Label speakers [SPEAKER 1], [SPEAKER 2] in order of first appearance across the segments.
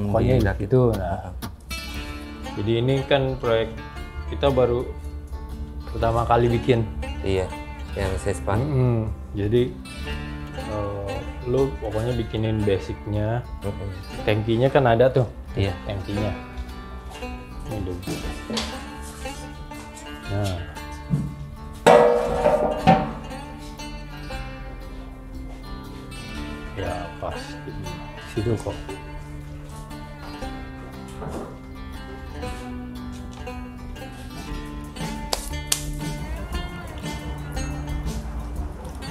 [SPEAKER 1] pokoknya gitu. Nah, jadi ini kan proyek kita baru pertama kali bikin.
[SPEAKER 2] Iya, yang Sespan.
[SPEAKER 1] Jadi lu pokoknya bikinin basicnya. Tankinya kan ada tuh.
[SPEAKER 2] Iya.
[SPEAKER 1] Tankinya. Ini dulu. Nah. Ya pas di situ kok.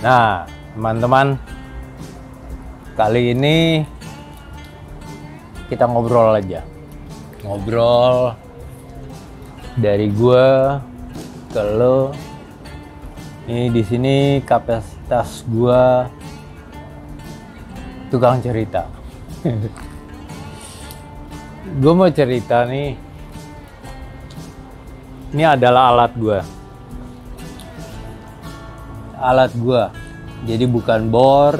[SPEAKER 1] Nah, teman-teman, kali ini kita ngobrol aja. Ngobrol dari gua ke lo. Ini di sini kapasitas gua tukang cerita. Gue mau cerita nih. Ini adalah alat gua. Alat gua, jadi bukan bor,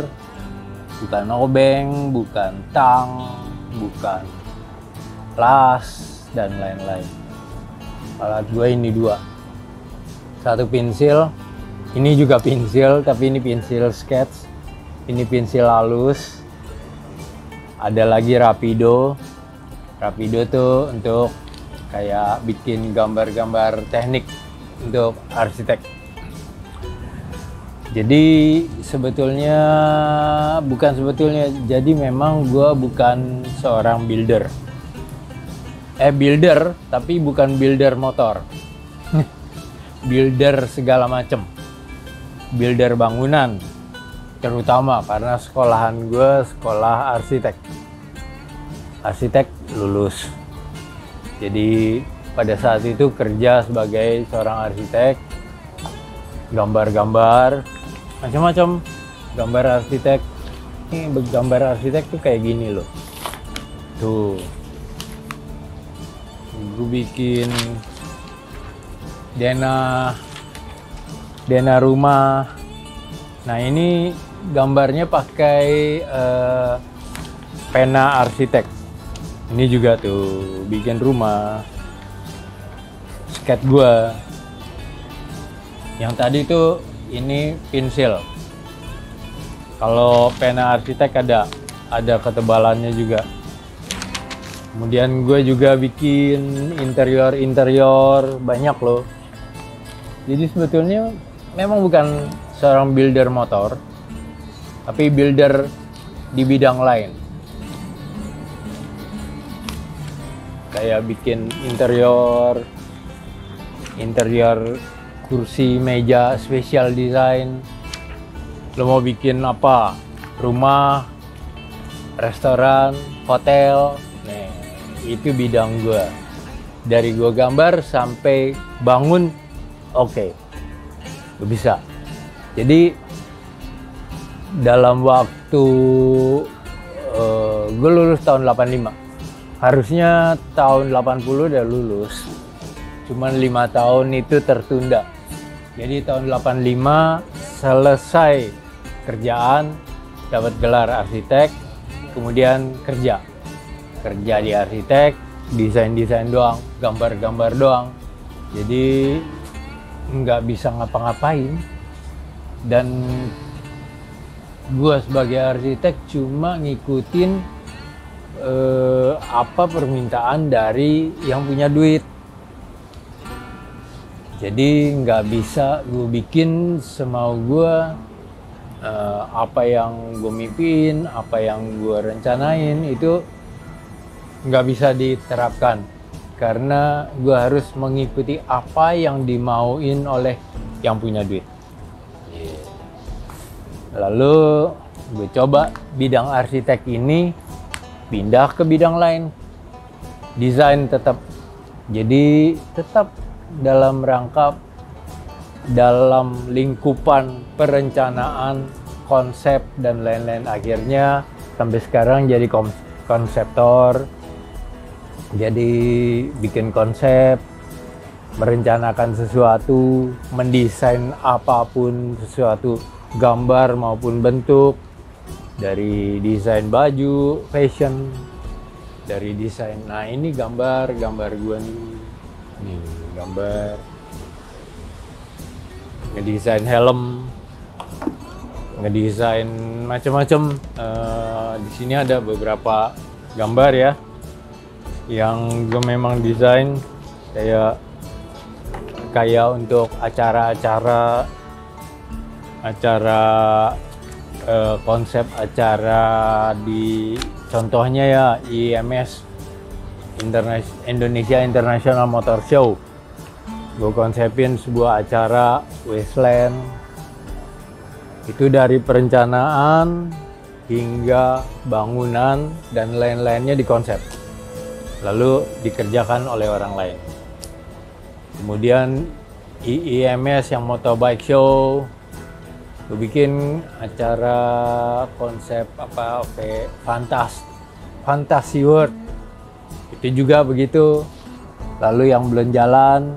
[SPEAKER 1] bukan obeng, bukan tang, bukan las dan lain-lain. Alat gua ini dua, satu pensil, ini juga pensil tapi ini pensil sketch, ini pensil halus. Ada lagi rapido. Rapido tuh untuk kayak bikin gambar-gambar teknik untuk arsitek. Jadi jadi memang gue bukan seorang builder. Builder, tapi bukan builder motor. Builder segala macem. Builder bangunan, terutama karena sekolahan gue sekolah arsitek. Arsitek lulus. Jadi pada saat itu kerja sebagai seorang arsitek, gambar-gambar macam-macam, gambar arsitek. Ini gambar arsitek tuh kayak gini loh. Tuh, gue bikin denah rumah. Nah, ini gambarnya pakai pena arsitek. Ini juga tuh bikin rumah. Sketch gua. Yang tadi tuh ini pensil. Kalau pena arsitek ada ketebalannya juga. Kemudian gue juga bikin interior banyak loh. Jadi sebetulnya memang bukan seorang builder motor, tapi builder di bidang lain. Kayak bikin interior kursi, meja, special design. Lo mau bikin apa? Rumah, restoran, hotel. Nih, itu bidang gue. Dari gue gambar sampai bangun, oke. Gue bisa. Jadi dalam waktu gue lulus tahun 85. Harusnya tahun 80 udah lulus. Cuman 5 tahun itu tertunda. Jadi tahun 85 selesai kerjaan, dapat gelar arsitek, kemudian kerja di arsitek, desain doang, gambar doang. Jadi nggak bisa ngapa-ngapain. Dan gue sebagai arsitek cuma ngikutin apa permintaan dari yang punya duit. Jadi nggak bisa gue bikin semau gue, apa yang gue mimpiin, apa yang gue rencanain itu nggak bisa diterapkan karena gue harus mengikuti apa yang dimauin oleh yang punya duit. Lalu gue coba bidang arsitek ini pindah ke bidang lain, desain tetap. Jadi tetap dalam rangka, dalam lingkupan perencanaan, konsep dan lain-lain. Akhirnya sampai sekarang jadi konseptor, jadi bikin konsep, merencanakan sesuatu, mendesain apapun sesuatu, gambar maupun bentuk, dari desain baju, fashion, dari desain. Nah ini gambar gue nih gambar, ngedesain helm, ngedesain macam-macam. Di sini ada beberapa gambar ya yang gue memang desain kayak untuk acara konsep acara di contohnya ya IMS Indonesia International Motor Show. Gue konsepin sebuah acara Wasteland itu dari perencanaan hingga bangunan dan lain-lainnya dikonsep lalu dikerjakan oleh orang lain. Kemudian IMS yang Motorbike Show, gue bikin acara konsep Fantasy World, itu juga begitu. Lalu yang belum jalan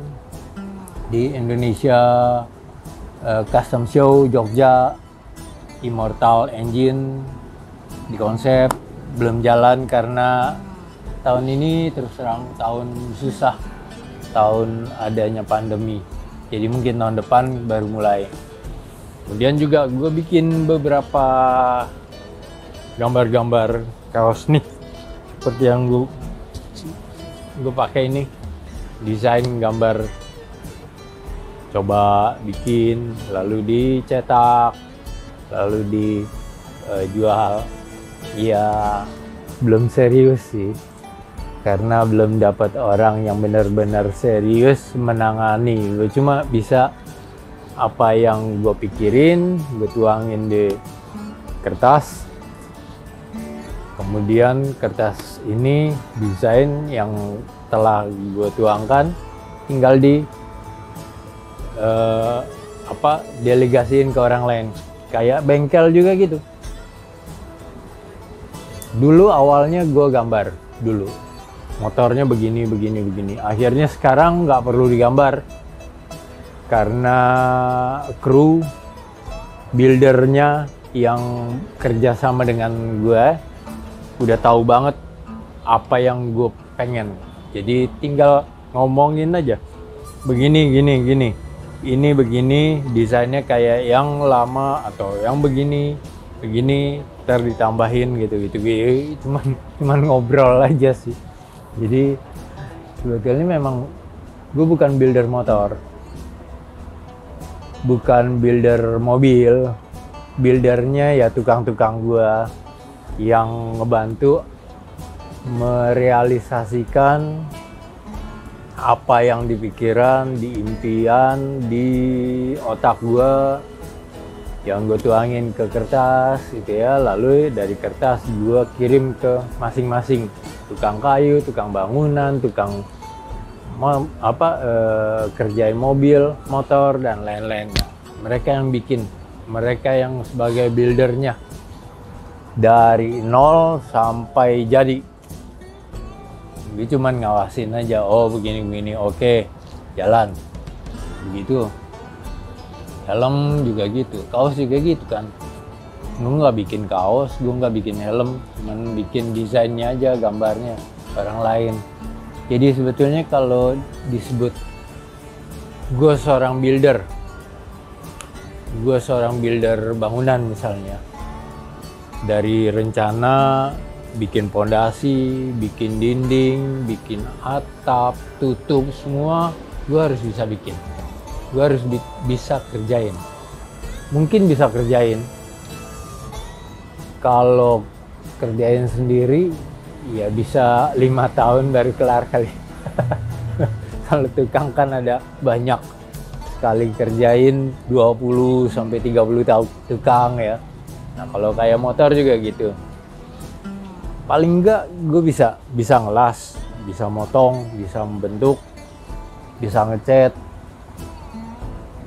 [SPEAKER 1] di Indonesia Custom Show Jogja, Immortal Engine dikonsep, belum jalan karena tahun ini terus terang tahun susah, tahun adanya pandemi, jadi mungkin tahun depan baru mulai. Kemudian juga gue bikin beberapa gambar-gambar kaos nih, seperti yang gue pakai ini, desain gambar, coba bikin, lalu dicetak, lalu dijual. Ya belum serius sih, karena belum dapat orang yang benar-benar serius menangani. Gue cuma bisa apa yang gue pikirin, gue tuangin di kertas. Kemudian kertas ini desain yang telah gue tuangkan tinggal delegasiin ke orang lain. Kayak bengkel juga gitu. Dulu awalnya gue gambar dulu. Motornya begini. Akhirnya sekarang nggak perlu digambar. Karena kru, buildernya yang kerjasama dengan gue udah tahu banget apa yang gue pengen. Jadi tinggal ngomongin aja. Begini, gini. Ini begini, desainnya kayak yang lama atau yang begini, ntar ditambahin gitu. Cuman ngobrol aja sih. Jadi sebetulnya memang gue bukan builder motor, bukan builder mobil. Buildernya ya tukang-tukang gue yang ngebantu merealisasikan apa yang dipikiran, di impian, di otak gue, yang gue tuangin ke kertas gitu ya. Lalu dari kertas gue kirim ke masing-masing tukang kayu, tukang bangunan, tukang kerjain mobil, motor dan lain-lainnya. Mereka yang bikin, mereka yang sebagai buildernya dari nol sampai jadi. Gue cuman ngawasin aja, oh begini, oke, jalan. Begitu. Helm juga gitu, kaos juga gitu kan. Gue nggak bikin kaos, gue nggak bikin helm, cuman bikin desainnya aja, gambarnya orang lain. Jadi sebetulnya kalau disebut gue seorang builder bangunan misalnya, dari rencana, bikin pondasi, bikin dinding, bikin atap, tutup, semua gue harus bisa bikin. Gue harus bisa kerjain. Mungkin bisa kerjain. Kalau kerjain sendiri, ya bisa 5 tahun baru kelar kali. Kalau tukang kan ada banyak sekali kerjain 20 sampai 30 tahun tukang ya. Nah kalau kayak motor juga gitu. Paling enggak gue bisa ngelas, bisa motong, bisa membentuk, bisa ngecat.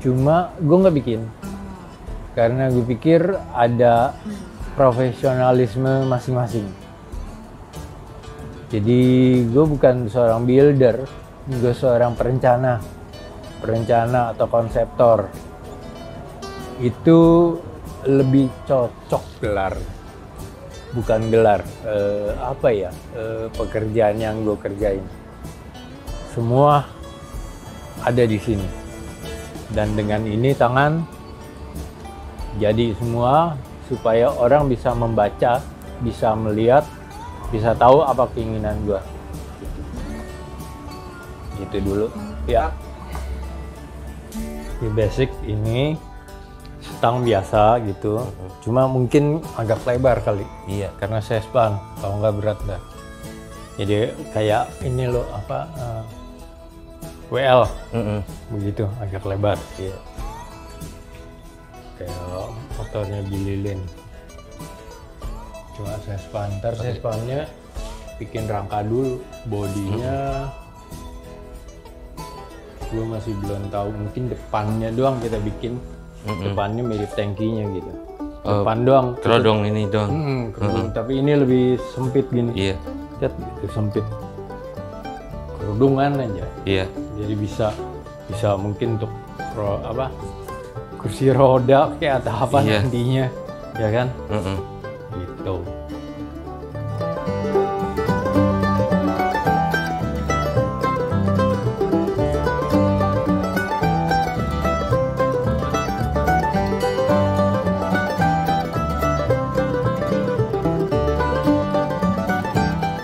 [SPEAKER 1] Cuma gue nggak bikin karena gue pikir ada profesionalisme masing-masing. Jadi gue bukan seorang builder, gue seorang perencana atau konseptor. Itu lebih cocok gelar. bukan gelar, pekerjaan yang gue kerjain. Semua ada di sini. Dan dengan ini tangan jadi semua supaya orang bisa membaca, bisa melihat, bisa tahu apa keinginan gue. Itu dulu ya. Di basic ini stang biasa gitu, cuma mungkin agak lebar kali.
[SPEAKER 2] Iya.
[SPEAKER 1] Karena saya span, kalau nggak berat dah. Jadi kayak ini loh WL, begitu agak lebar.
[SPEAKER 2] Iya.
[SPEAKER 1] Kayak motornya Billy Lin. Cuma saya span, ntar saya spannya bikin rangka dulu, bodinya. Gue masih belum tahu, mungkin depannya doang kita bikin. Depannya mirip tangkinya gitu. Depan doang.
[SPEAKER 2] Kerodong ini doang.
[SPEAKER 1] Kerudung. Tapi ini lebih sempit gini.
[SPEAKER 2] Iya.
[SPEAKER 1] Lihat itu sempit. Kerudungan aja.
[SPEAKER 2] Iya.
[SPEAKER 1] Jadi bisa mungkin untuk kursi roda kayak atau apa
[SPEAKER 2] Iya.
[SPEAKER 1] nantinya, ya kan? Gitu.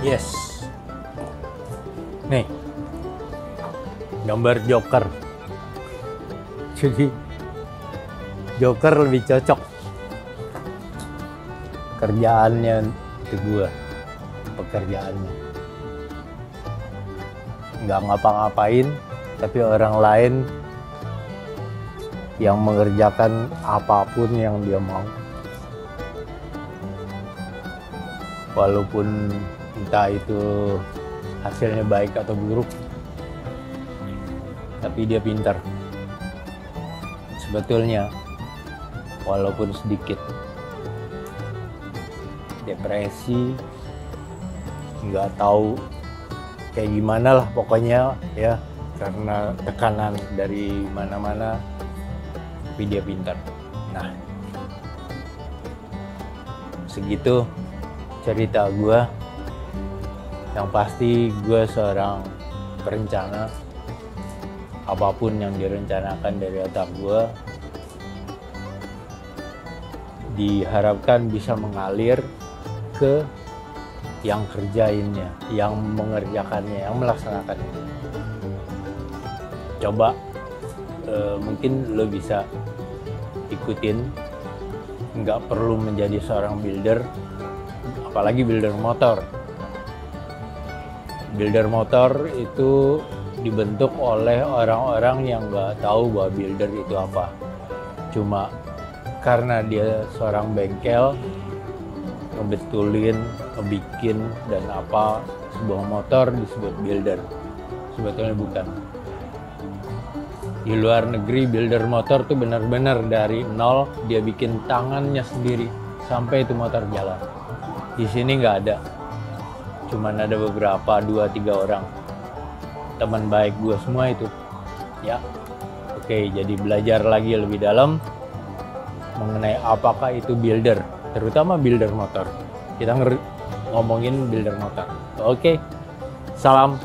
[SPEAKER 1] Yes. Nih. Gambar Joker. Jadi Joker lebih cocok. Kerjaannya itu gua. Pekerjaannya. Nggak ngapa-ngapain, tapi orang lain yang mengerjakan apapun yang dia mau. Walaupun entah itu hasilnya baik atau buruk, tapi dia pintar. Sebetulnya, walaupun sedikit depresi, nggak tahu kayak gimana lah pokoknya ya, karena tekanan dari mana-mana, tapi dia pintar. Nah, segitu cerita gue. Yang pasti gue seorang perencana. Apapun yang direncanakan dari otak gue diharapkan bisa mengalir ke yang kerjainnya, yang mengerjakannya, yang melaksanakannya. Coba mungkin lo bisa ikutin, nggak perlu menjadi seorang builder, apalagi builder motor. Builder motor itu dibentuk oleh orang-orang yang nggak tahu bahwa builder itu apa. Cuma karena dia seorang bengkel, ngebetulin, ngebikin, dan apa sebuah motor disebut builder. Sebetulnya bukan. Di luar negeri builder motor tuh benar-benar dari nol, dia bikin tangannya sendiri sampai itu motor jalan. Di sini nggak ada. Cuman ada beberapa, 2-3 orang. Teman baik gue semua itu. Ya. Oke, jadi belajar lagi lebih dalam mengenai apakah itu builder, terutama builder motor. Kita ngomongin builder motor. Oke. Salam